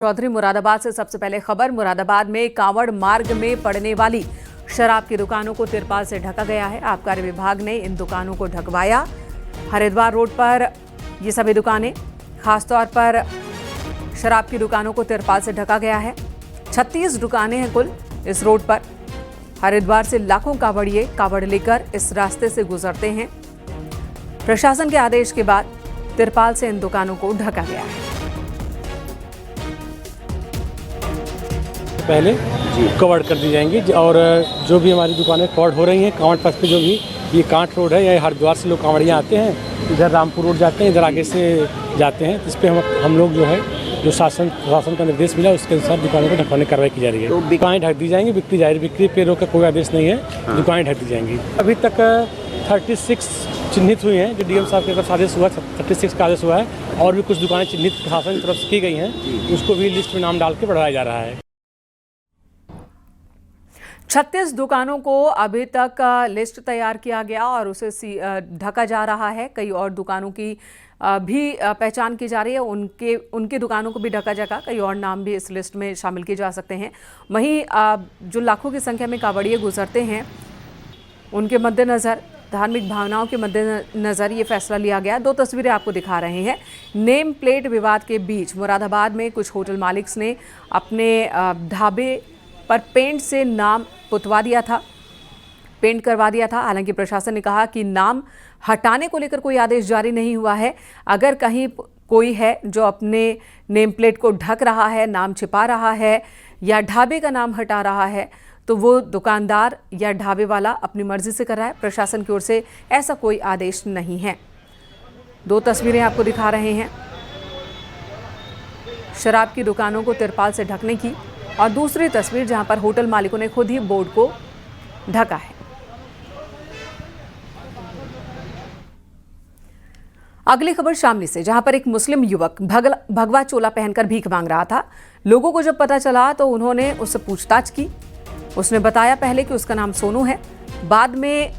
चौधरी मुरादाबाद से सबसे पहले खबर। मुरादाबाद में कांवड़ मार्ग में पड़ने वाली शराब की दुकानों को तिरपाल से ढका गया है। आबकारी विभाग ने इन दुकानों को ढकवाया। हरिद्वार रोड पर ये सभी दुकानें, खासतौर पर शराब की दुकानों को तिरपाल से ढका गया है। 36 दुकानें हैं कुल इस रोड पर। हरिद्वार से लाखों कांवड़िए कांवड़ लेकर इस रास्ते से गुजरते हैं। प्रशासन के आदेश के बाद तिरपाल से इन दुकानों को ढका गया है। पहले कवर कर दी जाएंगी और जो भी हमारी दुकानें कवर हो रही हैं कांवड़ पथ पे, जो भी ये कांट रोड है या हरिद्वार से लोग कांवड़ियाँ आते हैं, इधर रामपुर रोड जाते हैं, इधर आगे से जाते हैं, इस पर हम लोग जो है जो शासन का निर्देश मिला उसके अनुसार दुकानों को ढकवाने की कार्रवाई की जा रही है। तो दुकानें ढक दी जाएंगी, बिक्री जारी, बिक्री पे रोक का कोई आदेश नहीं है। दुकानें ढक दी जाएंगी। अभी तक 36 चिन्हित हुई हैं, जो डीएम साहब के तरफ आदेश हुआ, 36 का आदेश हुआ है। और भी कुछ दुकानें चिन्हित प्रशासन की तरफ से की गई हैं, उसको भी लिस्ट में नाम डाल के बढ़ाया जा रहा है। 36 दुकानों को अभी तक लिस्ट तैयार किया गया और उसे ढका जा रहा है। कई और दुकानों की भी पहचान की जा रही है। उनकी दुकानों को भी ढका जाएगा। कई और नाम भी इस लिस्ट में शामिल किए जा सकते हैं। वहीं जो लाखों की संख्या में कांवड़िए गुजरते हैं, उनके मद्देनज़र, धार्मिक भावनाओं के मद्देनज़र ये फैसला लिया गया। 2 तस्वीरें आपको दिखा रहे हैं। नेम प्लेट विवाद के बीच मुरादाबाद में कुछ होटल मालिक ने अपने ढाबे पर पेंट से नाम पुतवा दिया था, पेंट करवा दिया था। हालांकि प्रशासन ने कहा कि नाम हटाने को लेकर कोई आदेश जारी नहीं हुआ है। अगर कहीं कोई है जो अपने नेम प्लेट को ढक रहा है, नाम छिपा रहा है या ढाबे का नाम हटा रहा है, तो वो दुकानदार या ढाबे वाला अपनी मर्जी से कर रहा है। प्रशासन की ओर से ऐसा कोई आदेश नहीं है। 2 तस्वीरें आपको दिखा रहे हैं, शराब की दुकानों को तिरपाल से ढकने की, और दूसरी तस्वीर जहां पर होटल मालिकों ने खुद ही बोर्ड को ढका है। अगली खबर शामली से, जहां पर एक मुस्लिम युवक भगवा चोला पहनकर भीख मांग रहा था। लोगों को जब पता चला तो उन्होंने उससे पूछताछ की। उसने बताया पहले कि उसका नाम सोनू है। बाद में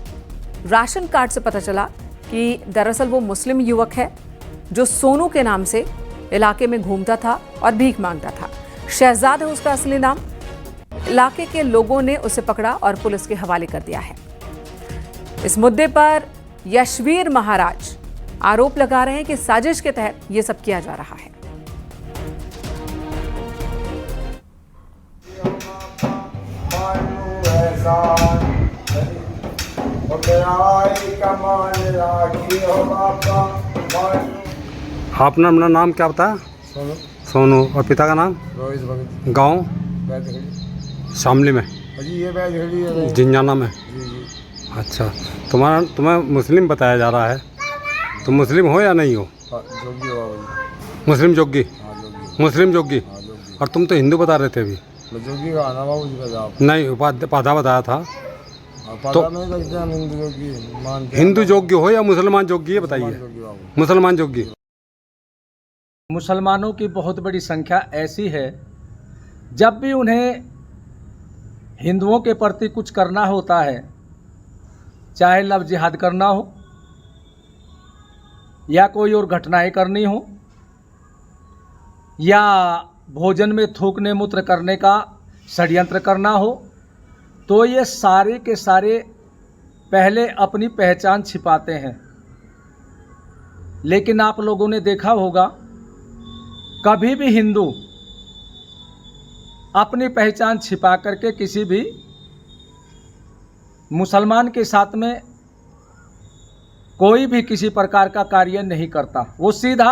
राशन कार्ड से पता चला कि दरअसल वो मुस्लिम युवक है जो सोनू के नाम से इलाके में घूमता था और भीख मांगता था। शहजाद है उसका असली नाम। इलाके के लोगों ने उसे पकड़ा और पुलिस के हवाले कर दिया है। इस मुद्दे पर यशवीर महाराज आरोप लगा रहे हैं कि साजिश के तहत यह सब किया जा रहा है। आपने अपना नाम क्या बताया? सोनू। और पिता का नाम? गांव शामली में, जिंजाना में। अच्छा, तुम्हें मुस्लिम बताया जा रहा है, तुम मुस्लिम हो या नहीं हो? मुस्लिम जोगी। मुस्लिम जोगी। और तुम तो हिंदू बता रहे थे अभी। नहीं, उपाधा बताया था। तो हिंदू जोगी हो या मुसलमान जोगी, ये बताइए। मुसलमान जोगी। मुसलमानों की बहुत बड़ी संख्या ऐसी है, जब भी उन्हें हिंदुओं के प्रति कुछ करना होता है, चाहे लव जिहाद करना हो या कोई और घटनाएं करनी हो या भोजन में थूकने मूत्र करने का षड्यंत्र करना हो, तो ये सारे के सारे पहले अपनी पहचान छिपाते हैं। लेकिन आप लोगों ने देखा होगा, कभी भी हिंदू अपनी पहचान छिपा करके किसी भी मुसलमान के साथ में कोई भी किसी प्रकार का कार्य नहीं करता। वो सीधा,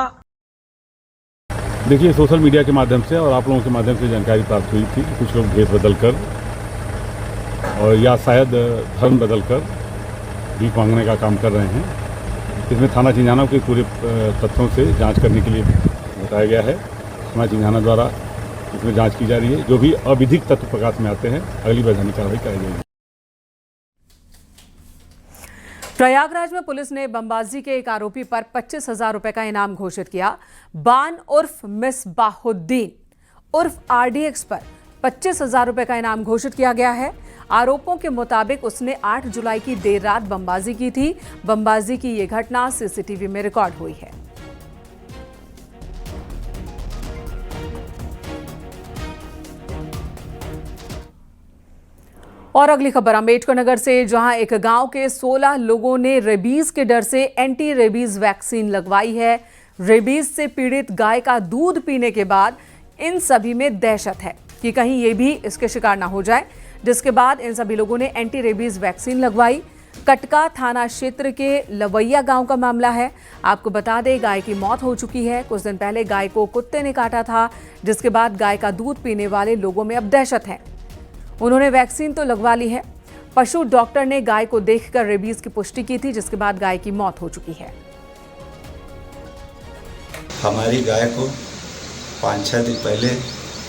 देखिए, सोशल मीडिया के माध्यम से और आप लोगों के माध्यम से जानकारी प्राप्त हुई थी। कुछ लोग भेष बदल कर और या शायद धर्म बदल कर भीख मांगने का काम कर रहे हैं। इसमें थाना जिंजाना के पूरे तथ्यों से जांच करने के लिए बताया गया है। थाना जिंजाना द्वारा इसमें जांच की जा रही है। जो भी अविधिक तत्व प्रकाश में आते हैं, अगली वैधानिक कार्रवाई कराई जाएगी। प्रयागराज में पुलिस ने बमबाजी के एक आरोपी पर 25,000 रुपए का इनाम घोषित किया। बान उर्फ मिसबाहुद्दीन उर्फ RDX पर 25,000 रुपए का इनाम घोषित किया गया है। आरोपों के मुताबिक उसने 8 जुलाई की देर रात बमबाजी की थी। बमबाजी की यह घटना सीसीटीवी में रिकॉर्ड हुई है। और अगली खबर अम्बेडकर नगर से, जहां एक गांव के 16 लोगों ने रेबीज के डर से एंटी रेबीज वैक्सीन लगवाई है। रेबीज से पीड़ित गाय का दूध पीने के बाद इन सभी में दहशत है कि कहीं ये भी इसके शिकार ना हो जाए, जिसके बाद इन सभी लोगों ने एंटी रेबीज वैक्सीन लगवाई। कटका थाना क्षेत्र के लवैया गांव का मामला है। आपको बता दें, गाय की मौत हो चुकी है। कुछ दिन पहले गाय को कुत्ते ने काटा था, जिसके बाद गाय का दूध पीने वाले लोगों में अब दहशत है। उन्होंने वैक्सीन तो लगवा ली है। पशु डॉक्टर ने गाय को देखकर रेबीज की पुष्टि की थी, जिसके बाद गाय की मौत हो चुकी है। हमारी गाय को 5-6 दिन पहले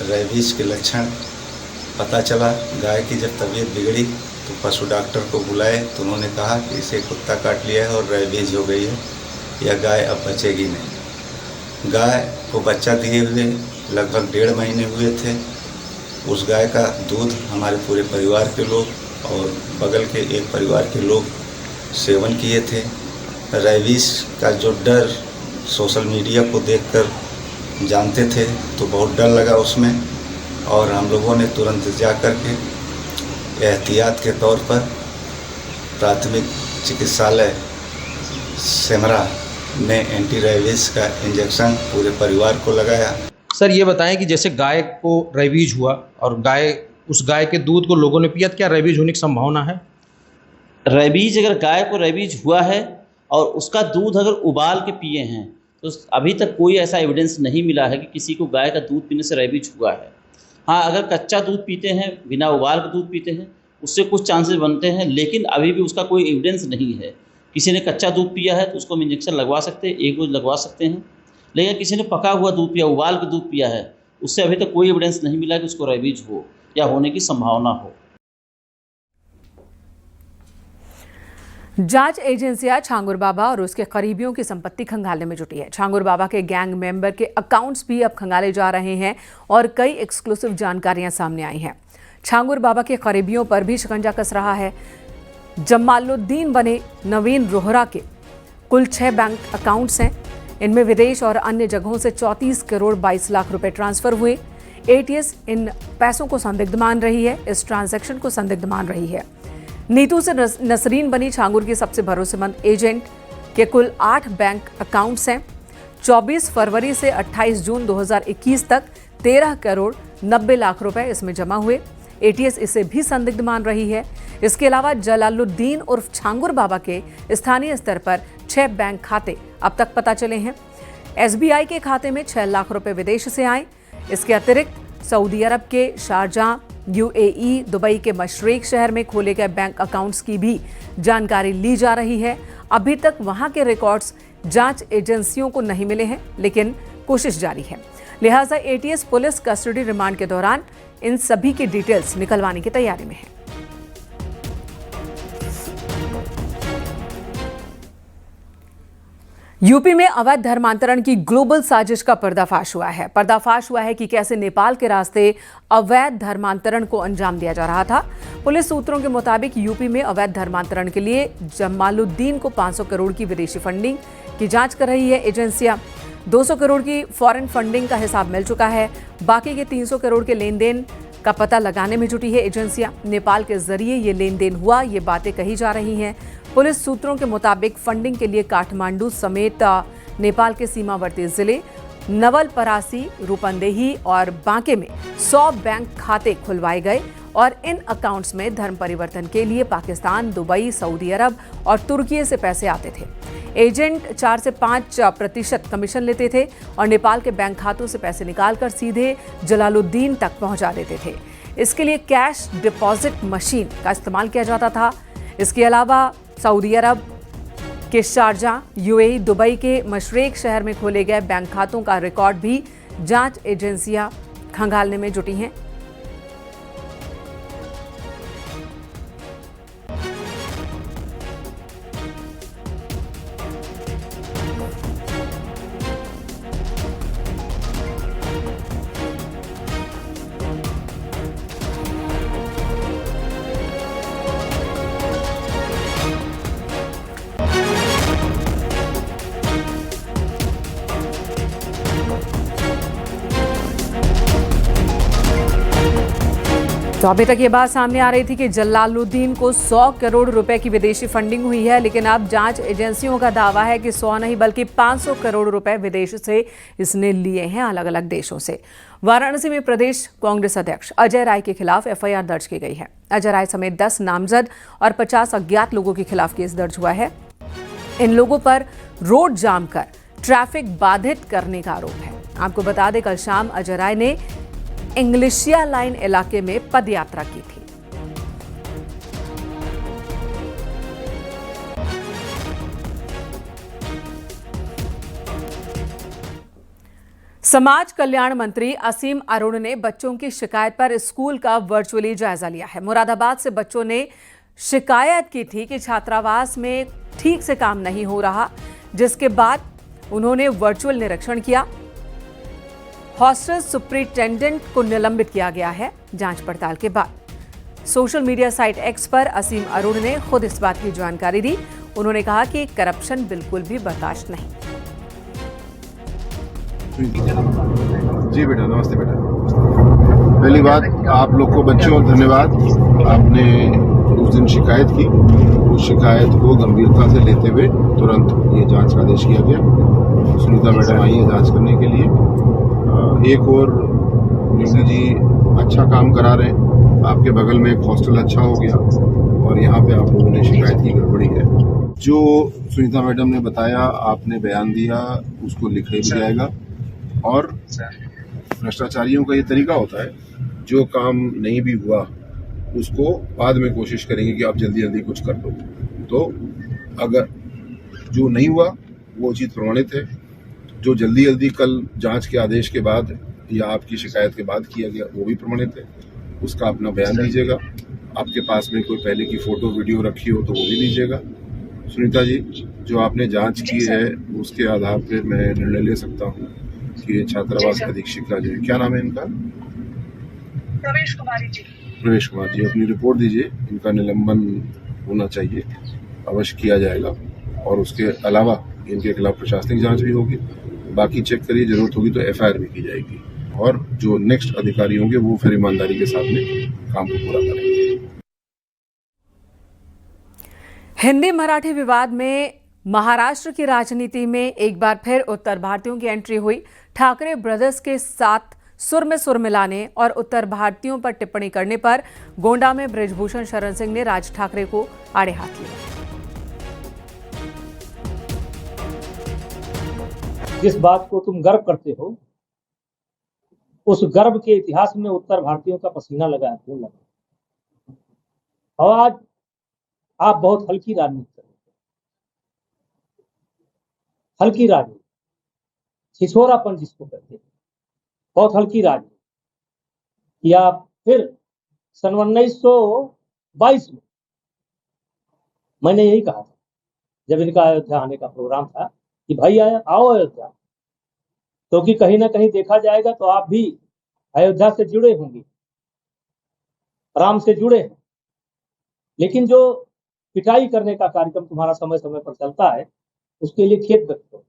रेबीज के लक्षण पता चला। गाय की जब तबीयत बिगड़ी तो पशु डॉक्टर को बुलाए तो उन्होंने कहा कि इसे कुत्ता काट लिया है और रेबीज हो गई है, यह गाय अब बचेगी नहीं। गाय को बच्चा दिए हुए लगभग 1.5 महीने हुए थे। उस गाय का दूध हमारे पूरे परिवार के लोग और बगल के एक परिवार के लोग सेवन किए थे। रेबीज का जो डर सोशल मीडिया को देखकर जानते थे तो बहुत डर लगा उसमें, और हम लोगों ने तुरंत जा कर के एहतियात के तौर पर प्राथमिक चिकित्सालय सेमरा में एंटी रेबीज का इंजेक्शन पूरे परिवार को लगाया। सर ये बताएं कि जैसे गाय को रेबीज हुआ और उस गाय के दूध को लोगों ने पिया, क्या रेबीज होने की संभावना है? रेबीज, अगर गाय को रेबीज हुआ है और उसका दूध अगर उबाल के पिए हैं तो अभी तक कोई ऐसा एविडेंस नहीं मिला है कि किसी को गाय का दूध पीने से रेबीज हुआ है। हाँ, अगर कच्चा दूध पीते हैं, बिना उबाल के दूध पीते हैं, उससे कुछ चांसेस बनते हैं, लेकिन अभी भी उसका कोई एविडेंस नहीं है। किसी ने कच्चा दूध पिया है तो उसको हम इंजेक्शन लगवा सकते हैं, 1 रोज़ लगवा सकते हैं, लेकिन किसी ने पका हुआ दूध पिया, उबाल के दूध पिया है, उससे अभी तक कोई एविडेंस नहीं मिला कि उसको रेबीज हो या होने की संभावना हो। जांच एजेंसियां छांगुर बाबा और उसके करीबियों की संपत्ति खंगालने में जुटी है। छांगुर बाबा के गैंग मेंबर के अकाउंट्स भी अब खंगाले जा रहे हैं और कई एक्सक्लूसिव जानकारियां सामने आई हैं। छांगुर बाबा के करीबियों पर भी शिकंजा कस रहा है। जमालुद्दीन बने नवीन रोहरा के कुल 6 बैंक अकाउंट्स हैं। इनमें विदेश और अन्य जगहों से 34 करोड़ 22 लाख रुपए ट्रांसफर हुए। एटीएस इन पैसों को संदिग्ध मान रही है, इस ट्रांजैक्शन को संदिग्ध मान रही है। नीतू से नसरीन बनी छांगुर की सबसे भरोसेमंद एजेंट के कुल 8 बैंक अकाउंट्स हैं। 24 फरवरी से 28 जून 2021 तक 13 करोड़ 90 लाख रुपए इसमें जमा हुए। एटीएस इसे भी संदिग्ध मान रही है। इसके अलावा जलालुद्दीन उर्फ छांगुर बाबा के स्थानीय स्तर पर 6 बैंक खाते अब तक पता चले हैं। एसबीआई के खाते में 6 लाख रुपए विदेश से आए। इसके अतिरिक्त सऊदी अरब के शारजाह, यूएई, दुबई के मशरिक शहर में खोले गए बैंक अकाउंट्स की भी जानकारी ली जा रही है। अभी तक वहां के रिकॉर्ड्स जांच एजेंसियों को नहीं मिले हैं, लेकिन कोशिश जारी है। लिहाजा एटीएस पुलिस कस्टडी रिमांड के दौरान इन सभी की डिटेल्स निकलवाने की तैयारी में है। यूपी में अवैध धर्मांतरण की ग्लोबल साजिश का पर्दाफाश हुआ है। पर्दाफाश हुआ है कि कैसे नेपाल के रास्ते अवैध धर्मांतरण को अंजाम दिया जा रहा था। पुलिस सूत्रों के मुताबिक यूपी में अवैध धर्मांतरण के लिए जमालुद्दीन को 500 करोड़ की विदेशी फंडिंग की जांच कर रही है एजेंसियां। 200 करोड़ की फॉरेन फंडिंग का हिसाब मिल चुका है। बाकी के 300 करोड़ के लेन देन का पता लगाने में जुटी है एजेंसियां। नेपाल के जरिए ये लेन देन हुआ, ये बातें कही जा रही हैं। पुलिस सूत्रों के मुताबिक फंडिंग के लिए काठमांडू समेत नेपाल के सीमावर्ती जिले नवलपरासी, रूपंदेही और बांके में 100 बैंक खाते खुलवाए गए और इन अकाउंट्स में धर्म परिवर्तन के लिए पाकिस्तान, दुबई, सऊदी अरब और तुर्की से पैसे आते थे। एजेंट 4 से 5% कमीशन लेते थे और नेपाल के बैंक खातों से पैसे निकालकर सीधे जलालुद्दीन तक पहुंचा देते थे। इसके लिए कैश डिपॉजिट मशीन का इस्तेमाल किया जाता था। इसके अलावा सऊदी अरब के शारजाह, यूएई, दुबई के मशरिक शहर में खोले गए बैंक खातों का रिकॉर्ड भी जांच एजेंसियां खंगालने में जुटी हैं। तो अभी तक ये बात सामने आ रही थी कि जलालुद्दीन को 100 करोड़ रुपए की विदेशी फंडिंग हुई है, लेकिन अब जांच एजेंसियों का दावा है कि 100 नहीं बल्कि 500 करोड़ रुपए विदेश से इसने लिए हैं, अलग अलग देशों से। वाराणसी में प्रदेश कांग्रेस अध्यक्ष अजय राय के खिलाफ एफआईआर दर्ज की गई है। अजय राय समेत 10 नामजद और 50 अज्ञात लोगों के खिलाफ केस दर्ज हुआ है। इन लोगों पर रोड जाम कर ट्रैफिक बाधित करने का आरोप है। आपको बता दें, कल शाम अजय राय ने इंग्लिशिया लाइन इलाके में पदयात्रा की थी। समाज कल्याण मंत्री असीम अरुण ने बच्चों की शिकायत पर स्कूल का वर्चुअली जायजा लिया है। मुरादाबाद से बच्चों ने शिकायत की थी कि छात्रावास में ठीक से काम नहीं हो रहा, जिसके बाद उन्होंने वर्चुअल निरीक्षण किया। हॉस्टल सुपरिटेंडेंट को निलंबित किया गया है जांच पड़ताल के बाद। सोशल मीडिया साइट एक्स पर असीम अरुण ने खुद इस बात की जानकारी दी। उन्होंने कहा कि करप्शन बिल्कुल भी बर्दाश्त नहीं। जी बेटा, नमस्ते बेटा। पहली बात, आप लोग को बच्चों धन्यवाद। आपने उस दिन शिकायत की, उस शिकायत को गंभीरता से लेते हुए तुरंत ये जांच का आदेश किया गया। सुनीता मैडम आई है जांच करने के लिए। एक और निधि जी अच्छा काम करा रहे हैं। आपके बगल में एक हॉस्टल अच्छा हो गया और यहाँ पे आप लोगों ने शिकायत की गड़बड़ी है। जो सुनीता मैडम ने बताया, आपने बयान दिया, उसको लिखा भी जाएगा। और भ्रष्टाचारियों का ये तरीका होता है, जो काम नहीं भी हुआ उसको बाद में कोशिश करेंगे कि आप जल्दी जल्दी कुछ कर दो। तो अगर जो नहीं हुआ वो चीज़ प्रमाणित है, जो जल्दी जल्दी कल जांच के आदेश के बाद या आपकी शिकायत के बाद किया गया वो भी प्रमाणित है। उसका अपना बयान दीजिएगा। आपके पास में कोई पहले की फोटो वीडियो रखी हो तो वो भी दीजिएगा। सुनीता जी, जो आपने जांच की है उसके आधार पर मैं निर्णय ले सकता हूँ कि ये छात्रावास अधीक्षिका जो है, क्या नाम है इनका? प्रवेश कुमारी जी। प्रवेश कुमार जी, अपनी रिपोर्ट दीजिए। इनका निलंबन होना चाहिए, अवश्य किया जाएगा। और उसके अलावा इनके खिलाफ प्रशासनिक जांच भी होगी। बाकी चेक करिए, जरूरत होगी तो एफआईआर भी की जाएगी। और जो नेक्स्ट अधिकारी होंगे वो फिर ईमानदारी के साथ में काम को पूरा करेंगे। हिंदी मराठी विवाद में महाराष्ट्र की राजनीति में एक बार फिर उत्तर भारतीयों की एंट्री हुई। ठाकरे ब्रदर्स के साथ सुर में सुर मिलाने और उत्तर भारतीयों पर टिप्पणी करने पर गोंडा में बृजभूषण शरण सिंह ने राज ठाकरे को आड़े हाथ लिया। जिस बात को तुम गर्व करते हो, उस गर्व के इतिहास में उत्तर भारतीयों का पसीना लगा है। और आज आप बहुत हल्की राजनीति कर रहे हो, हल्की राजनीति, छिछोरापन जिसको कहते हैं, बहुत हल्की राजनीति। या फिर सन 1922 में मैंने यही कहा था जब इनका अयोध्या आने का प्रोग्राम था कि भाई आओ अयोध्या, क्योंकि कहीं ना कहीं देखा जाएगा तो आप भी अयोध्या से जुड़े होंगे, राम से जुड़े हैं। लेकिन जो पिटाई करने का कार्यक्रम तुम्हारा समय समय पर चलता है, उसके लिए खेद व्यक्त करो।